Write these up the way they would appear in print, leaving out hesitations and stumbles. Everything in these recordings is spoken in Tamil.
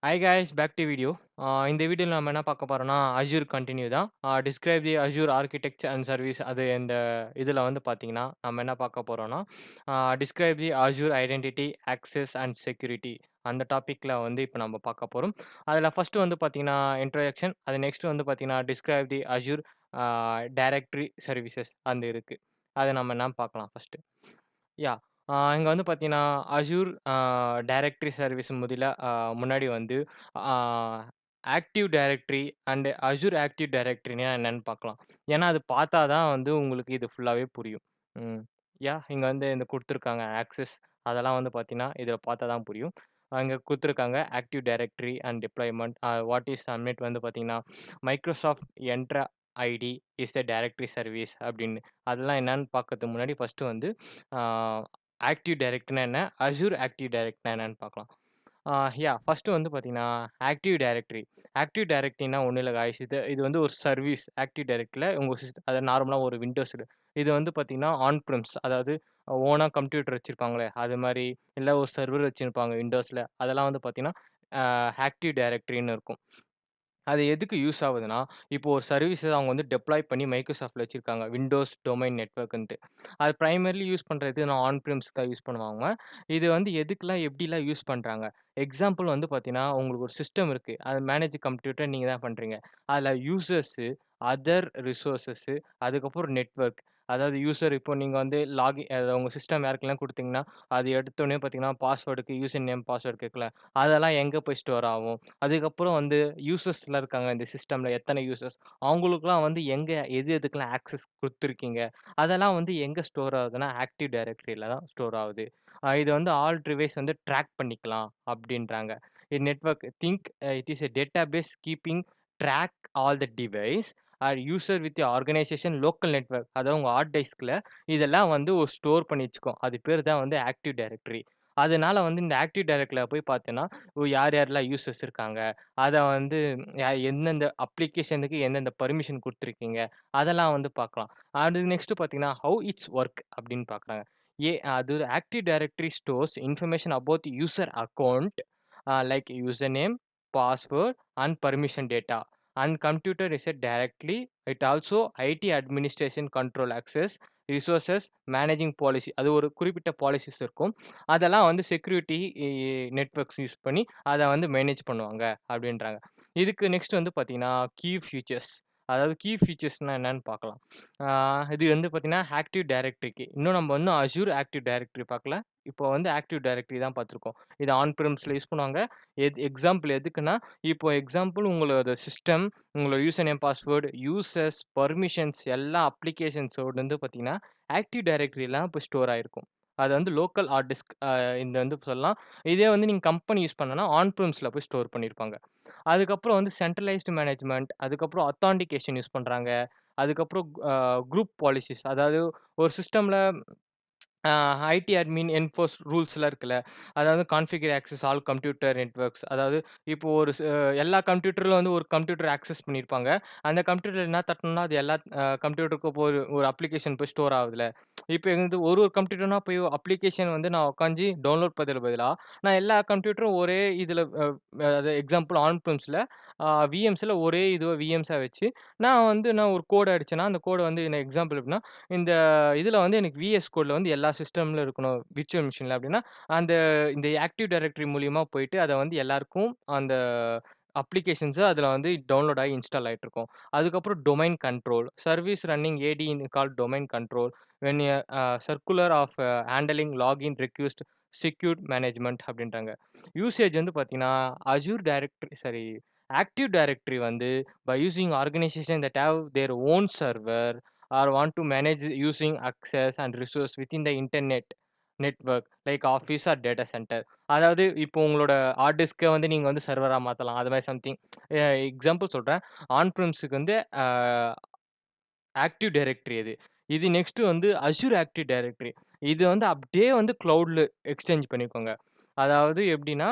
Hi guys, back to video. இந்த வீடியோல நம்ம என்ன பார்க்க போறோம்னா, Azure கன்டின்யூ தான். Describe the Azure architecture and service அது இந்த இதுல வந்து பார்த்தீங்கன்னா, நம்ம என்ன பார்க்க போறோம்னா, describe the Azure identity, access and security அந்த டாபிக்ல வந்து இப்ப நம்ம பார்க்க போறோம். அதுல ஃபர்ஸ்ட் வந்து பார்த்தீங்கன்னா, இன்ட்ரோடக்ஷன். அது நெக்ஸ்ட் வந்து பார்த்தீங்கன்னா, டிஸ்கிரைப் தி Azure டைரக்டரி சர்வீசஸ் அந்த இருக்கு. அத நம்ம என்னன்னு பார்க்கலாம் ஃபர்ஸ்ட். யாஹ்! இங்க வந்து பார்த்தீங்கன்னா, Azure டைரக்டரி சர்வீஸ் முன்னாடி வந்து ஆ active directory and Azure active டைரக்டரினா என்னன்னு பார்க்கலாம். ஏன்னா, அது பார்த்தா தான் வந்து உங்களுக்கு இது ஃபுல்லாவே புரியும். ம். இங்க வந்து இந்த குடுத்துருக்காங்க ஆக்சஸ் அதெல்லாம் வந்து பார்த்தீங்கன்னா, இதில பார்த்தா தான் புரியும். அங்க குடுத்துருக்காங்க active directory and deployment what is submit வந்து பார்த்தீங்கன்னா, Microsoft Entra ID is a directory service அப்படின்னு. அதெல்லாம் என்னன்னு பார்க்கறதுக்கு முன்னாடி ஃபர்ஸ்ட் வந்து ஆ ஆக்டிவ் டைரக்டரினா என்ன? Azure ஆக்டிவ் டைரக்டரினா என்னன்னு பார்க்கலாம். ஆ ஃபர்ஸ்ட் வந்து பார்த்தீங்கன்னா, ஆக்டிவ் டைரக்டரி. ஆக்டிவ் டைரக்டரினா ஒண்ணும் இல்ல காய்ஸ். இது இது வந்து ஒரு சர்வீஸ். ஆக்டிவ் டைரக்டரில உங்க அது நார்மலா ஒரு விண்டோஸ் இது வந்து பார்த்தீங்கன்னா, ஆன் பிரெம்ஸ் அதாவது ஓனா கம்ப்யூட்டர் வச்சிருப்பாங்களே, அது மாரி இல்ல ஒரு சர்வர் வச்சிருப்பாங்க விண்டோஸ்ல. அதெல்லாம் வந்து பார்த்தீங்கன்னா, ஆக்டிவ் டைரக்டரின்னு இருக்கும். அது எதுக்கு யூஸ் ஆவுதுன்னா, இப்போ ஒரு சர்வீஸ அவங்க வந்து டெப்ளாய் பண்ணி மைக்ரோசாஃப்ட்ல வச்சிருக்காங்க. விண்டோஸ் டொமைன் நெட்வொர்க்ன்ட்டு. அது பிரைமரிலி யூஸ் பண்றது நான் ஆன் பிரமிஸ் தான் யூஸ் பண்ணுவாங்க. இது வந்து எதுக்கெல்லாம் எப்படிலாம் யூஸ் பண்றாங்க. எக்ஸாம்பிள் வந்து பார்த்தீங்கன்னா, உங்களுக்கு ஒரு சிஸ்டம் இருக்கு. அது மேனேஜ் கம்ப்யூட்டர் நீங்க தான் பண்றீங்க. அதுல யூசர்ஸு, அதர் ரிசோர்ஸஸு, அதுக்கப்புறம் நெட்வொர்க். அதாவது யூசர் இப்போ நீங்க வந்து உங்க சிஸ்டம் யாருக்கெல்லாம் குடுத்தீங்கன்னா, அது எடுத்தோனே பார்த்தீங்கன்னா, பாஸ்வேர்டுக்கு யூசர் நேம், பாஸ்வேர்ட் கேட்கல. அதெல்லாம் எங்க போய் ஸ்டோர் ஆகும்? அதுக்கப்புறம் வந்து யூசர்ஸ்லாம் இருக்காங்க இந்த சிஸ்டம்ல எத்தன யூசர்ஸ், அவங்களுக்குலாம் வந்து எது எதுக்கெல்லாம் ஆக்சஸ் குடுத்துருக்கீங்க, அதெல்லாம் வந்து எங்க ஸ்டோர் ஆகுதுன்னா, ஆக்டிவ் டைரக்டரில தான் ஸ்டோர் ஆகுது. இது வந்து ஆல் டிவைஸ் வந்து ட்ராக் பண்ணிக்கலாம் அப்படின்றாங்க. Network it is a database keeping track all the device or user with organisation local network அதாவது உங்க ஹார்ட் டிஸ்க்ல இதெல்லாம் வந்து ஒரு ஸ்டோர் பண்ணி வச்சுக்கும். அது பேர் தான் வந்து ஆக்டிவ் டைரக்டரி. அதனால வந்து இந்த ஆக்டிவ் டைரக்டரில போய் பார்த்தீன்னா, யார் யாரெல்லாம் யூசர்ஸ் இருக்காங்க. அத வந்து எந்தெந்த அப்ளிகேஷனுக்கு எந்தெந்த பெர்மிஷன் குடுத்துருக்கீங்க. அதெல்லாம் வந்து பார்க்கலாம். அது நெக்ஸ்ட் பார்த்தீங்கன்னா, ஹவ் இட்ஸ் ஒர்க் அப்படின்னு பார்க்குறாங்க. அது active directory stores information about user account like user name, password and permission data. And computer is directly it also IT administration control access, resources, managing policy அது ஒரு குறிப்பிட்ட பாலிசிஸ் இருக்கும். அதெல்லாம் வந்து செக்யூரிட்டி நெட்வொர்க்ஸ் யூஸ் பண்ணி அத வந்து மேனேஜ் பண்ணுவாங்க அப்டின்றாங்க. இதுக்கு நெக்ஸ்ட் வந்து பார்த்தீங்கன்னா, கீ ஃபீச்சர்ஸ். அதாவது கீ ஃபீச்சர்ஸ்னா என்னன்னு பார்க்கலாம். ஆ இது வந்து பார்த்தீங்கன்னா, ஆக்டிவ் டைரக்டரிக்கு. இன்னும் நம்ம இன்னும் Azure ஆக்டிவ் டைரக்டரி பார்க்கல. இப்போ வந்து ஆக்டிவ் டைரக்டரி தான் பார்த்துருக்கோம். இது ஆன் பிரமிஸ்ல யூஸ் பண்ணுவாங்க. எக்ஸாம்பிள் எதுக்குன்னா, இப்போ எக்ஸாம்பிள் உங்களோட சிஸ்டம், உங்களோட user name, password, users, permissions எல்லா அப்ளிகேஷன்ஸோட வந்து பார்த்தீங்கன்னா, ஆக்டிவ் டைரக்டரிலாம் போய் ஸ்டோர் ஆயிருக்கும். அது வந்து லோக்கல் ஹார்ட் டிஸ்க் இந்த வந்து சொல்லலாம். இதே வந்து நீங்க கம்பெனி யூஸ் பண்ணனா, ஆன் பிரமிஸ்ல போய் ஸ்டோர் பண்ணியிருப்பாங்க. அதுக்கப்புறம் வந்து சென்ட்ரலைஸ்ட் மேனேஜ்மென்ட், அதுக்கப்புறம் ஆத்தென்டிகேஷன் யூஸ் பண்றாங்க. அதுக்கப்புறம் குரூப் பாலிசிஸ் அதாவது ஒரு சிஸ்டம்ல ஆ ஐடி அட்மின் என்ஃபோர்ஸ் ரூல்ஸ்லாம் இருக்குல்ல. அதாவது configure access all computer networks. அதாவது இப்போ எல்லா கம்ப்யூட்டர்ல வந்து ஒரு கம்ப்யூட்டர் ஆக்சஸ் பண்ணியிருப்பாங்க. அந்த கம்ப்யூட்டர்ல என்ன தட்டணும்னா, அது எல்லா கம்ப்யூட்டருக்கும் இப்போ ஒரு ஒரு அப்ளிகேஷன் போய் ஸ்டோர் ஆகுதுல்ல. இப்ப வந்து ஒரு கம்ப்யூட்டர்னா போய் அப்ளிகேஷன் வந்து நான் உட்காந்து டவுன்லோட் பண்றதுக்கு பதிலா, நான் எல்லா கம்ப்யூட்டரும் ஒரே இதுல அது எக்ஸாம்பிள் ஆன் பிரமிஸ்ல விஎம்ஸ்ல ஒரே இதுவ விஎம்ஸா வச்சு, நான் ஒரு கோட் அடிச்சேன்னா, அந்த கோட வந்து என்ன எக்ஸாம்பிள் எப்படின்னா, இந்த இதுல வந்து எனக்கு விஎஸ் கோட்ல வந்து எல்லா சிஸ்டம்ல இருக்கணும். விர்ச்சுவல் மிஷின்ல அப்படின்னா, அந்த இந்த ஆக்டிவ் டைரக்டரி மூலியமா போயிட்டு அத வந்து எல்லாருக்கும் அந்த அப்ளிகேஷன்ஸ் அதுல வந்து டவுன்லோட் ஆகி இன்ஸ்டால் ஆயிட்டுருக்கும். அதுக்கப்புறம் domain control, service running AD in called domain control, when a circular of handling login request, secured management அப்படின்றாங்க. யூசேஜ் வந்து பார்த்தீங்கன்னா, Azure directory sorry active directory வந்து by using organisation that have their own server or want to manage using access and resource within the internet network like office or data centre. அதாவது இப்போ உங்களோட ஹார்ட் டிஸ்க்க வந்து நீங்க வந்து சர்வரா மாத்தலாம். அது மாரி சம்திங். எக்ஸாம்பிள் சொல்றேன். ஆன் பிரமிஸ்க்கு வந்து அ ஆக்டிவ் டைரக்டரி அது. இது நெக்ஸ்ட் வந்து அஸ்யூர் ஆக்டிவ் டைரக்டரி. இது வந்து அப்படியே வந்து கிளவுட்ல எக்ஸ்சேஞ்ச் பண்ணிக்கோங்க. அதாவது எப்படின்னா,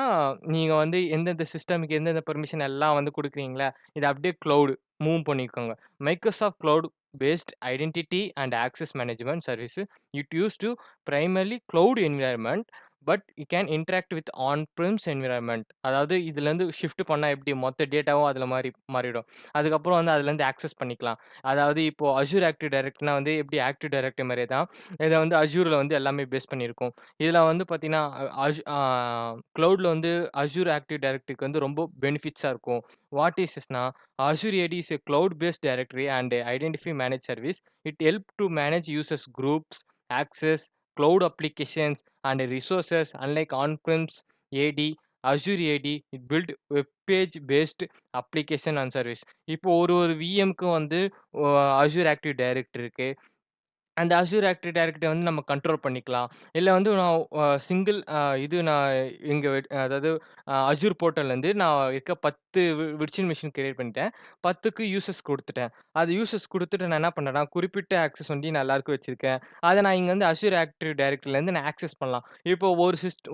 நீங்க வந்து எந்தெந்த சிஸ்டம்க்கு எந்தெந்த பெர்மிஷன் எல்லாம் வந்து குடுக்குறீங்களா, இத அப்படியே கிளவுட் மூவ் பண்ணிக்கோங்க. Microsoft cloud based identity and access management service. It use to primarily cloud environment. But you can interact with on prems environment. அதாவது இதுலேருந்து ஷிஃப்ட் பண்ணா எப்படி மொத்த டேட்டாவும் அதில மாறிடும். அதுக்கப்புறம் வந்து அதுலேருந்து ஆக்சஸ் பண்ணிக்கலாம். அதாவது இப்போ Azure ஆக்டிவ் டைரக்டரினா வந்து எப்படி ஆக்டிவ் டைரக்டரி மாரியே தான். இத வந்து Azureல வந்து எல்லாமே பேஸ் பண்ணியிருக்கும். இதில வந்து பார்த்தீங்கன்னா, கிளவுட்ல வந்து Azure ஆக்டிவ் டைரக்டரிக்கு வந்து ரொம்ப பெனிஃபிட்ஸா இருக்கும். வாட் இஸ் திஸ்னா, Azure AD is a cloud-based directory and a identify manage service. It help to manage users groups, access, cloud applications and resources. Unlike on-premise AD, Azure AD it built web page based application and service. இப்போ ஒரு VMக்கு வந்து Azure Active Directory இருக்கு. அந்த Azure ஆக்டிவ் டைரக்டரி வந்து நம்ம கண்ட்ரோல் பண்ணிக்கலாம். இல்ல வந்து நான் சிங்கிள் நான் இங்க அதாவது Azure போர்ட்டல்லேருந்து நான் இருக்க 10 விர்ச்சுவல் மெஷின் கிரியேட் பண்ணிட்டேன். 10க்கு யூசர்ஸ் குடுத்துட்டேன். அது யூசர்ஸ் குடுத்துட்டு நான் என்ன பண்றேன்னா, குறிப்பிட்ட ஆக்சஸ் ஒண்டி நான் எல்லாருக்கும் வச்சிருக்கேன். அத நான் இங்க வந்து Azure ஆக்டிவ் டைரக்டரிலேருந்து நான் ஆக்சஸ் பண்ணலாம். இப்போ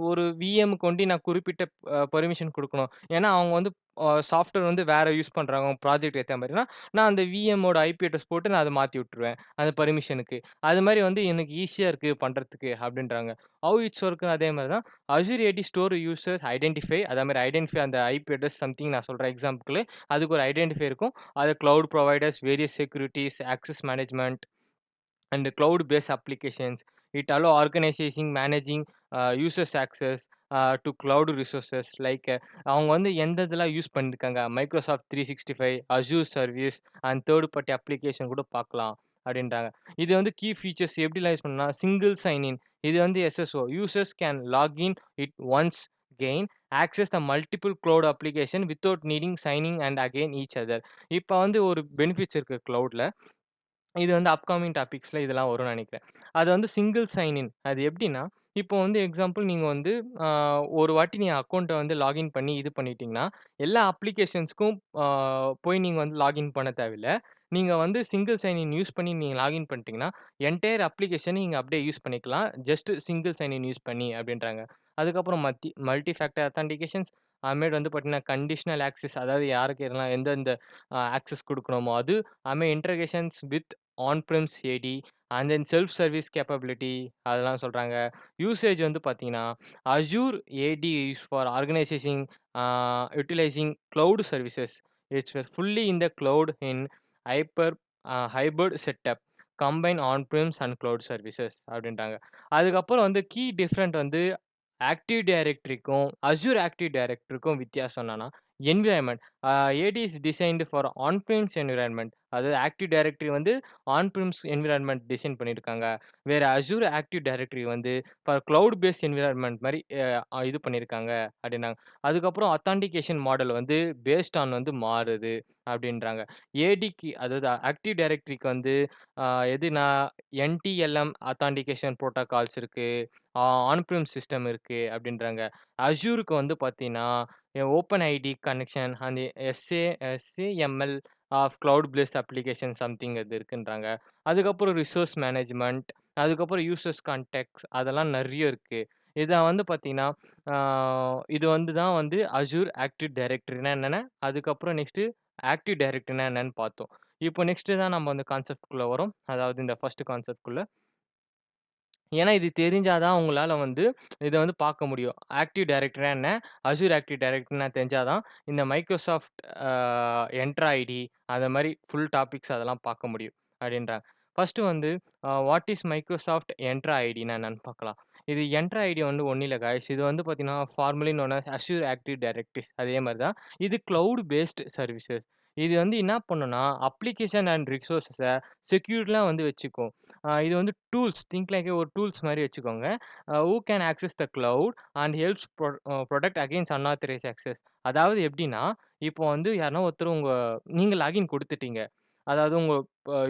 ஒரு VMக்கு ஒண்டி நான் குறிப்பிட்ட பெர்மிஷன் குடுக்கணும். ஏன்னா, அவங்க வந்து சாஃப்ட்வேர் வந்து வேற யூஸ் பண்றாங்க. ப்ராஜெக்ட் ஏத்த மாரினா, நான் அந்த VMோட ஐபி அட்ரஸ் போட்டு நான் அத மாத்தி விட்டுருவேன். அந்த பெர்மிஷனுக்கு. அது மாரி வந்து எனக்கு ஈஸியா இருக்கு பண்றதுக்கு அப்டின்றாங்க. ஹவ் இட்ஸ் ஒர்க்ன்னு அதே மாரி தான். Azure AD store users identify அதே மாரி ஐடென்டிஃபை அந்த ஐபி அட்ரஸ் சம்திங் நான் சொல்றேன் எக்ஸாம்பிள்க்கு. அதுக்கு ஒரு ஐடென்டிஃபை இருக்கும். அது cloud providers, various securities, access management and cloud-based applications. It allow organizing, managing users access to cloud resources like அவங்க வந்து எந்த இதெல்லாம் யூஸ் பண்ணியிருக்காங்க. Microsoft 365, Azure service and third party application கூட பார்க்கலாம் அப்படின்றாங்க. இது வந்து கீ ஃபீச்சர்ஸ் எப்படிலாம் யூஸ் பண்ணலாம் சிங்கிள் சைன் இன். இது வந்து SSO. Users can login it once gain access the multiple cloud application without needing signing and again each other. இப்போ வந்து ஒரு பெனிஃபிட்ஸ் இருக்கு கிளவுட்ல. இது வந்து அப்கமிங் டாபிக்ஸ்ல இதெல்லாம் வரும்னு நெனைக்கிறேன். அது வந்து சிங்கிள் சைன் இன். அது எப்படின்னா, இப்போ வந்து எக்ஸாம்பிள் நீங்க வந்து அ ஒரு வாட்டி நீங்க அக்கவுண்ட்ட வந்து லாகின் பண்ணி இது பண்ணிட்டீங்கன்னா, எல்லா அப்ளிகேஷன்ஸ்க்கும் போய் நீங்க வந்து லாகின் பண்ண தேவையில்ல. நீங்க வந்து சிங்கிள் சைன் இன் யூஸ் பண்ணி நீங்க லாகின் பண்ணிட்டீங்கன்னா, என்டயர் அப்ளிகேஷன நீங்க அப்படியே யூஸ் பண்ணிக்கலாம். Just single sign in use பண்ணி அப்படின்றாங்க. அதுக்கப்புறம் மல்டி ஃபேக்டர் ஆத்தென்டிகேஷன்ஸ் அதுமேட்டு வந்து பார்த்தீங்கன்னா, கண்டிஷனல் ஆக்சஸ் அதாவது யாருக்கு யாரெல்லாம் எந்தெந்த ஆக்சஸ் குடுக்கணுமோ அது. அதுமாரி integrations with on prems AD and then self service capability அதெல்லாம் சொல்றாங்க. யூசேஜ் வந்து பார்த்தீங்கன்னா, Azure AD is for organisation utilising cloud services. It's fully in the cloud in hyper hybrid setup. Combine on prems and cloud services அப்படின்ட்டாங்க. அதுக்கப்புறம் வந்து கீ டிஃபரெண்ட் வந்து ஆக்டிவ் டைரக்டரிக்கும், Azure ஆக்டிவ் டைரக்டரிக்கும் வித்தியாசம் என்னன்னா, environment. AD is designed for on prems environment. அதாவது ஆக்டிவ் டைரக்டரி வந்து ஆன்-பிரெம்ஸ் என்வைரன்மென்ட் டிசைன் பண்ணியிருக்காங்க. வேற Azure ஆக்டிவ் டைரக்டரி வந்து ஃபார் கிளவுட் பேஸ்ட் என்வைரன்மென்ட் மாரி இது பண்ணியிருக்காங்க அப்டின்னாங்க. அதுக்கப்புறம் ஆத்தென்டிகேஷன் மாடல் வந்து பேஸ்ட் ஆன் வந்து மாறுது அப்டின்றாங்க. ADக்கு அதாவது ஆக்டிவ் டைரக்டரிக்கு வந்து அ எதுனா NTLM ஆத்தென்டிகேஷன் புரோட்டோகால்ஸ் இருக்கு. ஆன்-பிரெம் சிஸ்டம் இருக்கு அப்டின்றாங்க. Azureக்கு வந்து பார்த்தீங்கன்னா, ஓப்பன் ஐடி கனெக்ஷன் அந்த SAML of cloud based application something அது இருக்குன்றாங்க. அதுக்கப்புறம் ரிசோர்ஸ் மேனேஜ்மென்ட், அதுக்கப்புறம் யூசர்ஸ் கான்டெக்ட்ஸ் அதெல்லாம் நெறைய இருக்கு. இத வந்து பார்த்தீங்கன்னா, ஆ இது வந்து தான் வந்து Azure ஆக்டிவ் டைரக்டரினா என்னன்னு, அதுக்கப்புறம் நெக்ஸ்ட்டு ஆக்டிவ் டைரக்டரினா என்னன்னு பார்த்தோம். இப்போ நெக்ஸ்ட்டு தான் நம்ம அந்த கான்செப்ட்குள்ள வரோம். அதாவது இந்த ஃபர்ஸ்ட் கான்செப்ட்குள்ள. ஏன்னா, இது தெரிஞ்சா தான் உங்களால வந்து இத வந்து பார்க்க முடியும். ஆக்டிவ் டைரக்டரினா என்ன? Azure ஆக்டிவ் டைரக்டரினா தெரிஞ்சா தான், இந்த Microsoft என்ட்ரா ஐடி அந்த மாரி ஃபுல் டாபிக்ஸ் அதெல்லாம் பார்க்க முடியும் அப்டின்றாங்க. ஃபர்ஸ்ட்டு வந்து வாட் இஸ் மைக்ரோசாஃப்ட் என்ட்ரா ஐடினா என்னன்னு பார்க்கலாம். இது என்ட்ரா ஐடி வந்து ஒண்ணும் இல்ல காய்ஸ். இது வந்து பார்த்தீங்கன்னா, formally known as Azure active directories அதே மாரி தான். இது கிளவுட் பேஸ்ட் சர்வீசஸ். இது வந்து என்ன பண்ணும்னா, அப்ளிகேஷன் அண்ட் ரிசோர்ஸஸ செக்யூர்டா வந்து வச்சுக்கும். இது வந்து டூல்ஸ் திங்க் லைக் ஒரு டூல்ஸ் மாரி வச்சுக்கோங்க. Who can access the cloud and helps protect against unauthorised access. அதாவது எப்படின்னா, இப்போ வந்து யாருனா ஒருத்தர் நீங்க லாகின் குடுத்துட்டீங்க. அதாவது உங்க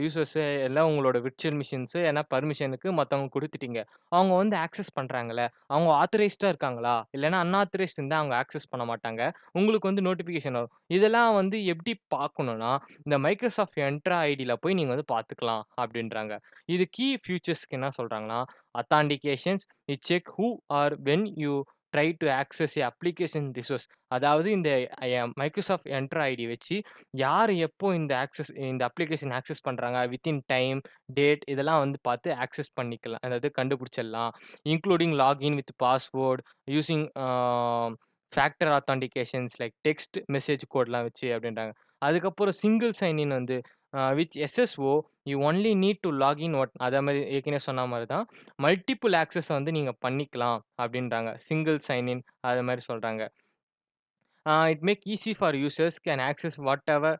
யூசர்ஸ் எல்லாம் உங்களோட விர்ச்சுவல் மிஷின்ஸ் ஏன்னா பெர்மிஷனுக்கு மத்தவங்க குடுத்துட்டீங்க. அவங்க வந்து ஆக்சஸ் பண்றாங்கல்ல, அவங்க ஆத்தரைஸ்டா இருக்காங்களா? இல்லன்னா அன்ஆத்தரைஸ்ட் இருந்தா அவங்க ஆக்சஸ் பண்ண மாட்டாங்க. உங்களுக்கு வந்து நோட்டிஃபிகேஷன் வரும். இதெல்லாம் வந்து எப்படி பார்க்கணும்னா, இந்த Microsoft என்ட்ரா ஐடில போய் நீங்க வந்து பார்த்துக்கலாம் அப்படின்றாங்க. இது கீ ஃபியூச்சர்ஸ்க்கு என்ன சொல்றாங்கன்னா, authentications it check who are when you try to access a application resource. அதாவது இந்த மைக்ரோசாஃப்ட் என்டர் ஐடி வச்சு யார் எப்போ இந்த அப்ளிகேஷன் ஆக்சஸ் பண்றாங்க, வித்தின் டைம், டேட் இதெல்லாம் வந்து பார்த்து ஆக்சஸ் பண்ணிக்கலாம். அதாவது கண்டுபிடிச்சிடலாம். Including login with password using factor authentications like text message கோட்லாம் வச்சு அப்படின்றாங்க. அதுக்கப்புறம் சிங்கிள் சைன் இன் வந்து with SSO you only need to login அதே மாரி ஏற்கனவே சொன்ன மாரி தான். மல்டிபிள் ஆக்சஸ் வந்து நீங்க பண்ணிக்கலாம் அப்படின்றாங்க. சிங்கிள் சைன் இன் அது மாரி சொல்றாங்க. It make easy for users can access whatever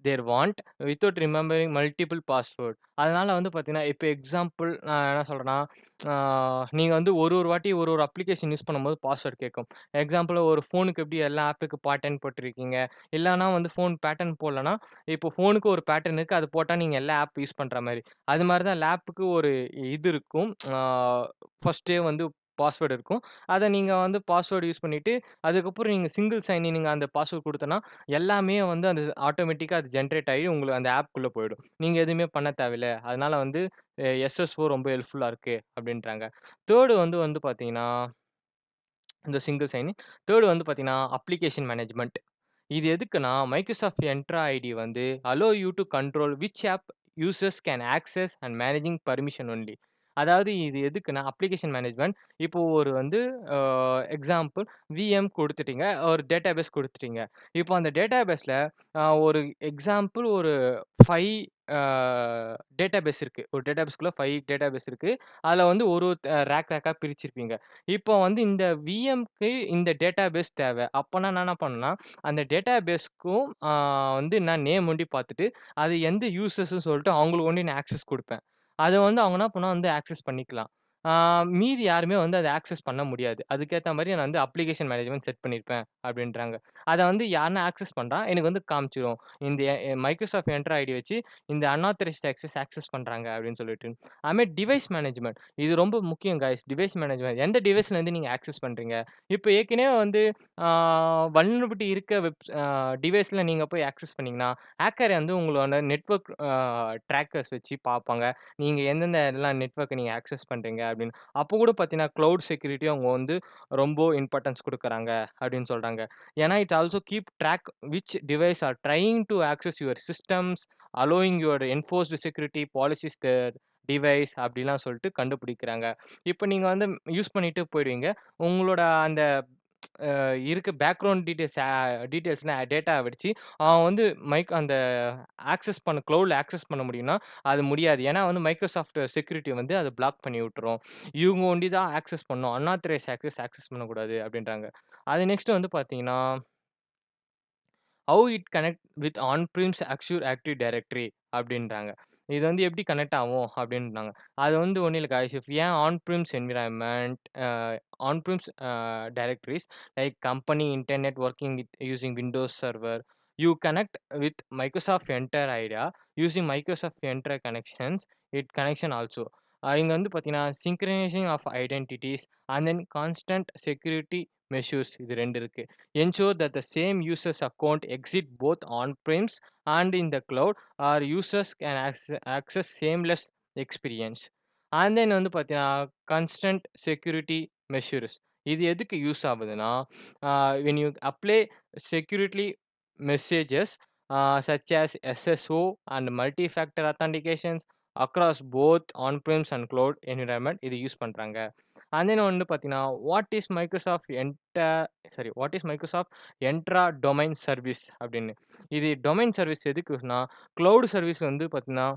they want without remembering multiple password. அதனால வந்து பார்த்தீங்கன்னா, இப்ப எக்ஸாம்பிள் நான் என்ன சொல்றேன்னா, நீங்க வந்து ஒரு வாட்டி ஒரு அப்ளிகேஷன் யூஸ் பண்ணும்போது பாஸ்வேர்ட் கேட்கும். எக்ஸாம்பிள் ஒரு ஃபோனுக்கு எப்படி எல்லா ஆப்புக்கு பேட்டர்ன் போட்டிருக்கீங்க. இல்லன்னா வந்து ஃபோன் பேட்டர்ன் போடலன்னா, இப்போ ஃபோனுக்கு ஒரு பேட்டர்ன் இருக்கு. அது போட்டா நீங்க எல்லா ஆப் யூஸ் பண்ற மாரி. அது மாரி தான் லேப்புக்கு ஒரு இது இருக்கும். ஃபர்ஸ்ட்டே வந்து பாஸ்வேர்ட் இருக்கும். அத நீங்க வந்து பாஸ்வேர்ட் யூஸ் பண்ணிட்டு அதுக்கப்புறம் நீங்க சிங்கிள் சைன் இன் நீங்க அந்த பாஸ்வேர்ட் குடுத்தோன்னா, எல்லாமே வந்து அது ஆட்டோமேட்டிக்கா அது ஜெனரேட் ஆகி உங்களுக்கு அந்த ஆப்க்குள்ள போயிடும். நீங்க எதுவுமே பண்ண தேவையில்ல. அதனால வந்து எஸ்எஸ்ஓ ரொம்ப ஹெல்ப்ஃபுல்லா இருக்கு அப்டின்றாங்க. 3 வந்து பார்த்தீங்கன்னா, இந்த சிங்கிள் சைன் இன். 3 வந்து பார்த்தீங்கன்னா, அப்ளிகேஷன் மேனேஜ்மென்ட். இது எதுக்குன்னா, மைக்ரோசாஃப்ட் என்ட்ரா ஐடி வந்து allow you to control which app users can access and managing permission only. அதாவது இது எதுக்குன்னா, அப்ளிகேஷன் மேனேஜ்மென்ட் இப்போ ஒரு வந்து அ எக்ஸாம்பிள் விஎம் குடுத்துட்டீங்க. ஒரு டேட்டாபேஸ் குடுத்துட்டீங்க. இப்போ அந்த டேட்டாபேஸ்ல ஒரு எக்ஸாம்பிள் ஒரு 5 அ டேட்டாபேஸ் இருக்கு. ஒரு டேட்டாபேஸ்க்குள்ள 5 டேட்டாபேஸ் இருக்கு. அதுல வந்து ஒரு ரேக்கா பிரிச்சிருப்பீங்க. இப்போ வந்து இந்த விஎம்க்கு இந்த டேட்டாபேஸ் தேவை. அப்பன்னா நான் என்ன பண்ணேன்னா, அந்த டேட்டாபேஸ்க்கும் வந்து நான் நேம் ஒண்டி பார்த்துட்டு, அது எந்த யூசர்ஸ்ன்னு சொல்லிட்டு அவங்களுக்கு ஒண்டி நான் ஆக்சஸ் குடுப்பேன். அத வந்து அவங்க என்ன பண்ணுவாங்க வந்து ஆக்சஸ் பண்ணிக்கலாம். ஆ மீதி யாருமே வந்து அத ஆக்சஸ் பண்ண முடியாது. அதுக்கேத்த மாரி நான் வந்து அப்ளிகேஷன் மேனேஜ்மென்ட் செட் பண்ணியிருப்பேன் அப்டின்றாங்க. அத வந்து யாருன்னா ஆக்சஸ் பண்றா எனக்கு வந்து காமிச்சிரும். இந்த மைக்ரோசாஃப்ட் என்டர் ஐடி வச்சு இந்த அன்ஆத்தரைஸ்ட் ஆக்சஸ் பண்றாங்க அப்டின்னு சொல்லிட்டு. அதுமாரி டிவைஸ் மேனேஜ்மென்ட் இது ரொம்ப முக்கியம் காய்ஸ். டிவைஸ் மேனேஜ்மென்ட் எந்த டிவைஸ்லேருந்து நீங்க ஆக்சஸ் பண்றீங்க? இப்ப ஏற்கனவே வந்து ஆ வல்னரபிலிட்டி இருக்க டிவைஸ்ல நீங்க போய் ஆக்சஸ் பண்ணீங்கன்னா, ஹேக்கர் வந்து உங்களோட நெட்வொர்க் ட்ராக்கர்ஸ் வச்சு பார்ப்பாங்க. நீங்க எந்தெந்த எல்லாம் நெட்வொர்க்க நீங்க ஆக்சஸ் பண்றீங்க அப்படின்னு. அப்போ கூட பார்த்தீங்கன்னா, கிளவுட் செக்யூரிட்டி அவங்க வந்து ரொம்ப இம்பார்ட்டன்ஸ் குடுக்குறாங்க அப்படின்னு சொல்றாங்க. ஏன்னா, it also keep track which device are trying to access your systems, allowing your enforced security policies their device அப்படிலாம் சொல்லிட்டு கண்டுபிடிக்கிறாங்க. இப்ப நீங்க வந்து யூஸ் பண்ணிட்டு போயிடுவீங்க. உங்களோட அந்த இருக்க பேக்கிரவுண்ட் டீட்டெயில்ஸ்லாம் டேட்டா வச்சு அவன் வந்து அந்த கிளவுட்ல ஆக்சஸ் பண்ண முடியும்னா, அது முடியாது. ஏன்னா வந்து மைக்ரோசாஃப்ட் செக்யூரிட்டி வந்து அத பிளாக் பண்ணி விட்டுரும். இவங்க ஒண்டி தான் ஆக்சஸ் பண்ணணும். அன்ஆத்தரைஸ்ட் ஆக்சஸ் பண்ணக்கூடாது அப்படின்றாங்க. அது நெக்ஸ்ட் வந்து பார்த்தீங்கன்னா how it connect with on prems Azure active directory அப்படின்றாங்க. இது வந்து எப்படி கனெக்ட் ஆகும் அப்படின்றாங்க. அது வந்து ஒண்ணும் இல்ல guys. If an on prems environment on prems directories like company internet working with using Windows server you connect with Microsoft enter idea using Microsoft enter connection also. இங்க வந்து பார்த்தீங்கன்னா, synchronising of identities and then constant security measures இது 2 இருக்கு. Ensure that the same user's account exit both on-premise and in the cloud or users can access seamless experience. And then வந்து பார்த்தீங்கன்னா, constant security measures. இது எதுக்கு யூஸ் ஆகுதுன்னா, when you apply security messages such as SSO and multi-factor authentications across both on-premise and cloud environment இது யூஸ் பண்றாங்க. And then வந்து பார்த்தீங்கன்னா, what is Microsoft Entra domain service அப்படின்னு. இது டொமைன் சர்வீஸ் எதுக்குன்னா, கிளவுட் சர்வீஸ் வந்து பார்த்தீங்கன்னா,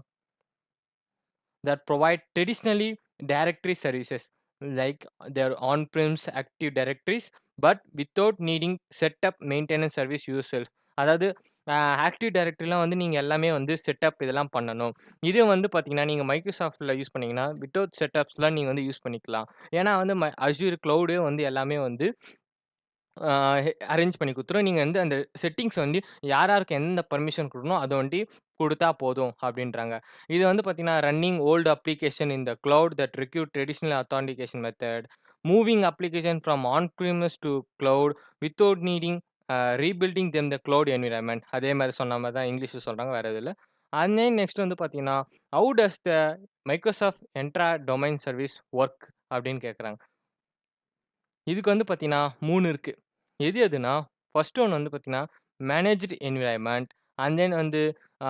that provide traditionally directory services like their on-premise active directories, but without needing setup maintenance service yourself. அதாவது ஆக்டிவ் டைரக்டரிலாம் வந்து நீங்க எல்லாமே வந்து செட்டப் இதெல்லாம் பண்ணணும். இது வந்து பார்த்தீங்கன்னா, நீங்க மைக்ரோசாஃப்ட்ல யூஸ் பண்ணீங்கன்னா, வித்தவுட் செட்டப்ஸ்லாம் நீங்க வந்து யூஸ் பண்ணிக்கலாம். ஏன்னா வந்து அஸ்யூர் கிளவுடே வந்து எல்லாமே வந்து ஆ அரேஞ்ச் பண்ணி குடுத்துரும். நீங்க வந்து அந்த செட்டிங்ஸ் வந்து யாருக்கு எந்த பெர்மிஷன் குடுக்கணும், அத வண்டி குடுத்தா போதும் அப்டின்றாங்க. இது வந்து பார்த்தீங்கன்னா, running old application in the cloud that require traditional authentication method. Moving application from on premise to cloud without needing rebuilding them the cloud environment. அதே மாரி சொன்ன மாரி தான் இங்கிலீஷ்ல சொல்றாங்க. வேற எதுவும் இல்ல. அண்ட் தென் நெக்ஸ்ட் வந்து பார்த்தீங்கன்னா, how does the Microsoft Entra domain service work அப்டின்னு கேட்கறாங்க. இதுக்கு வந்து பார்த்தீங்கன்னா 3 இருக்கு. எது எதுனா, ஃபர்ஸ்ட் ஒன் வந்து பார்த்தீங்கன்னா, மேனேஜ்ட் என்வைரன்மென்ட் அண்ட் தென் வந்து ஆ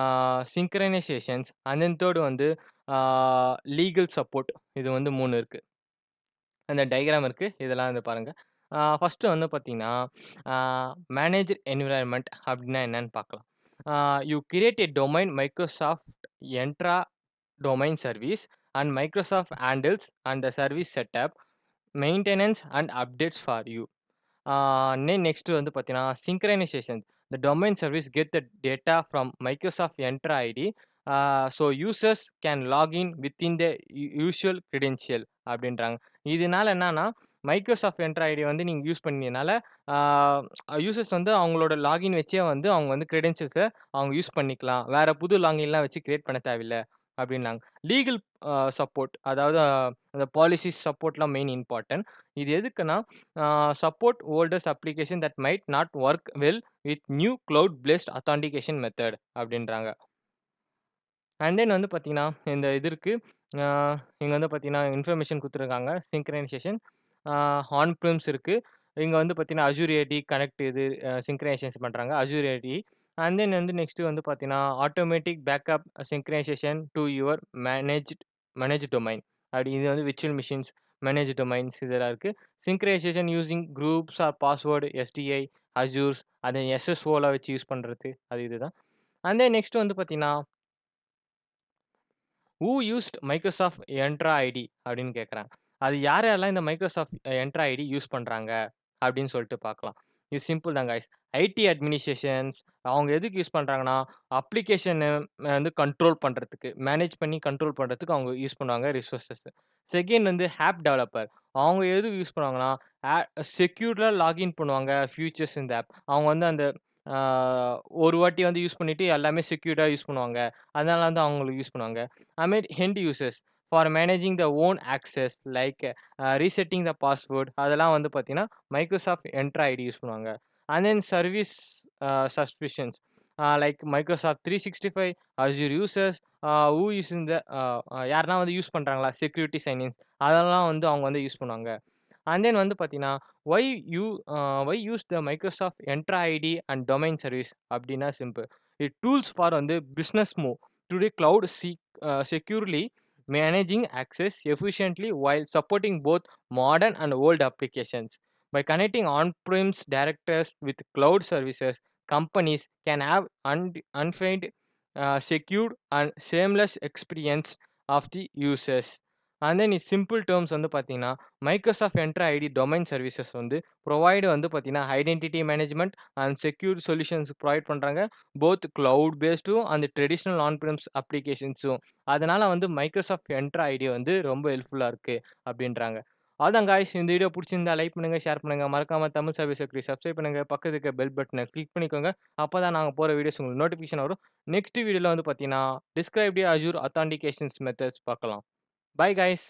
சிங்க்ரனைசேஷன்ஸ் அண்ட் தென் 3 வந்து ஆ லீகல் சப்போர்ட். இது வந்து 3 இருக்கு. அந்த டயகிராம் இருக்கு. இதெல்லாம் வந்து பாருங்க. ஃபர்ஸ்ட்டு வந்து பார்த்தீங்கன்னா, ஆ மேனேஜ்ட் என்வைரன்மென்ட் அப்டின்னா என்னன்னு பார்க்கலாம். Ah you create a domain Microsoft Entra domain service and Microsoft handles and the service setup, maintenance and updates for you. Next வந்து பார்த்தீங்கன்னா, synchronisation. The domain service get the data from Microsoft Entra ID, so users can log in within the usual credential அப்படின்றாங்க. இதனால என்னன்னா, Microsoft Entra ID வந்து நீங்க யூஸ் பண்ணீங்கனால, ஆ யூசர்ஸ் வந்து அவங்களோட லாகின் வச்சே வந்து அவங்க வந்து கிரெடென்ஷியல்ஸ அவங்க யூஸ் பண்ணிக்கலாம். வேற புது லாகின்லாம் வச்சு கிரியேட் பண்ண தேவையில்ல அப்படின்னாங்க. லீகல் சப்போர்ட் அதாவது அந்த பாலிசிஸ் சப்போர்ட்லாம் மெயின் இம்பார்ட்டன்ட். இது எதுக்குன்னா, support oldest application that might not work well with new cloud based authentication method அப்படின்றாங்க. அண்ட் தென் வந்து பார்த்தீங்கன்னா, இந்த இது இருக்கு. ஆ இங்க வந்து பார்த்தீங்கன்னா, இன்ஃபர்மேஷன் குடுத்துருக்காங்க. சிங்க்ரனைசேஷன் ஆன் பிரிம்ஸ் இருக்கு. இங்க வந்து பார்த்தீங்கன்னா, அசூர் ஏடி கனெக்ட் இது சிங்க்ரனைசேஷன் பண்றாங்க. அசூர் ஏடி அண்ட் தென் வந்து நெக்ஸ்ட் வந்து பார்த்தீங்கன்னா, automatic backup synchronisation to your managed domain. அப்படி இது வந்து விர்ச்சுவல் மெஷின்ஸ், மேனேஜ்ட் டொமைன்ஸ் இதெல்லாம் இருக்கு. Synchronisation using groups or password, STI, Azure's அது எஸ்எஸ்ஓலாம் வச்சு யூஸ் பண்றது. அது இதுதான். அண்ட் தென் நெக்ஸ்ட் வந்து பார்த்தீங்கன்னா, who used Microsoft Entra ID அப்படின்னு கேட்குறாங்க. அது யார் யாரெல்லாம் இந்த மைக்ரோசாஃப்ட் என்ட்ரா ஐடி யூஸ் பண்றாங்க அப்படின்னு சொல்லிட்டு பார்க்கலாம். இது சிம்பிள் தான் காய்ஸ். ஐடி அட்மினிஸ்ட்ரேஷன்ஸ் அவங்க எதுக்கு யூஸ் பண்றாங்கன்னா, அப்ளிகேஷன வந்து கண்ட்ரோல் பண்றதுக்கு, மேனேஜ் பண்ணி கண்ட்ரோல் பண்றதுக்கு அவங்க யூஸ் பண்ணுவாங்க ரிசோர்ஸஸ். செகண்ட் வந்து ஆப் டெவலப்பர். அவங்க எதுக்கு யூஸ் பண்ணுவாங்கன்னா, ஆ செக்யூர்டா லாகின் பண்ணுவாங்க ஃபியூச்சர்ஸ் இந்த ஆப். அவங்க வந்து அந்த ஆ ஒரு வாட்டி வந்து யூஸ் பண்ணிட்டு எல்லாமே செக்யூர்டா யூஸ் பண்ணுவாங்க. அதனால வந்து அவங்களுக்கு யூஸ் பண்ணுவாங்க. I end users for managing their own access like resetting the password அதெல்லாம் வந்து பார்த்தீங்கன்னா, Microsoft Entra ID யூஸ் பண்ணுவாங்க. And then service subscriptions like Microsoft 365 Azure users who using the யாரெல்லாம் வந்து யூஸ் பண்றாங்களா செக்யூரிட்டி சைன் இன்ஸ் அதெல்லாம் வந்து அவங்க வந்து யூஸ் பண்ணுவாங்க. அண்ட் தென் வந்து பார்த்தீங்கன்னா, why you why use the Microsoft Entra ID and domain service அப்டின்னா சிம்பிள். இட் டூல்ஸ் ஃபார் வந்து business move today cloud securely managing access efficiently while supporting both modern and old applications. By connecting on-premise directors with cloud services, companies can have unfeigned, secure and seamless experience of the users. And then in simple terms வந்து பார்த்தீங்கன்னா, Microsoft Entra ID domain services வந்து வந்து பார்த்தீங்கன்னா, identity management and secure solutions provide பண்றாங்க. போத் கிளவுட் பேஸ்டும் அந்த ட்ரெடிஷனல் ஆன் பிரம்ஸ் அப்ளிகேஷன்ஸும். அதனால வந்து Microsoft Entra ஐடி வந்து ரொம்ப ஹெல்ப்ஃபுல்லா இருக்கு அப்படின்றாங்க. அதான் காய்ஸ் இந்த வீடியோ புடிச்சிருந்தா லைக் பண்ணுங்க, ஷேர் பண்ணுங்க. மறக்காம தமிழ் சர்வீஸ் சப்ஸ்கிரைப் பண்ணுங்க. பக்கத்துல இருக்க பெல் பட்டன கிளிக் பண்ணிக்கோங்க. அப்பதான் நாங்க போற வீடியோஸ் உங்களுக்கு நோட்டிஃபிகேஷன் வரும். நெக்ஸ்ட் வீடியோல வந்து பார்த்தீங்கன்னா, டிஸ்கிரைப் தி அசூர் ஆத்தென்டிகேஷன்ஸ் மெத்தட்ஸ் பார்க்கலாம். Bye guys.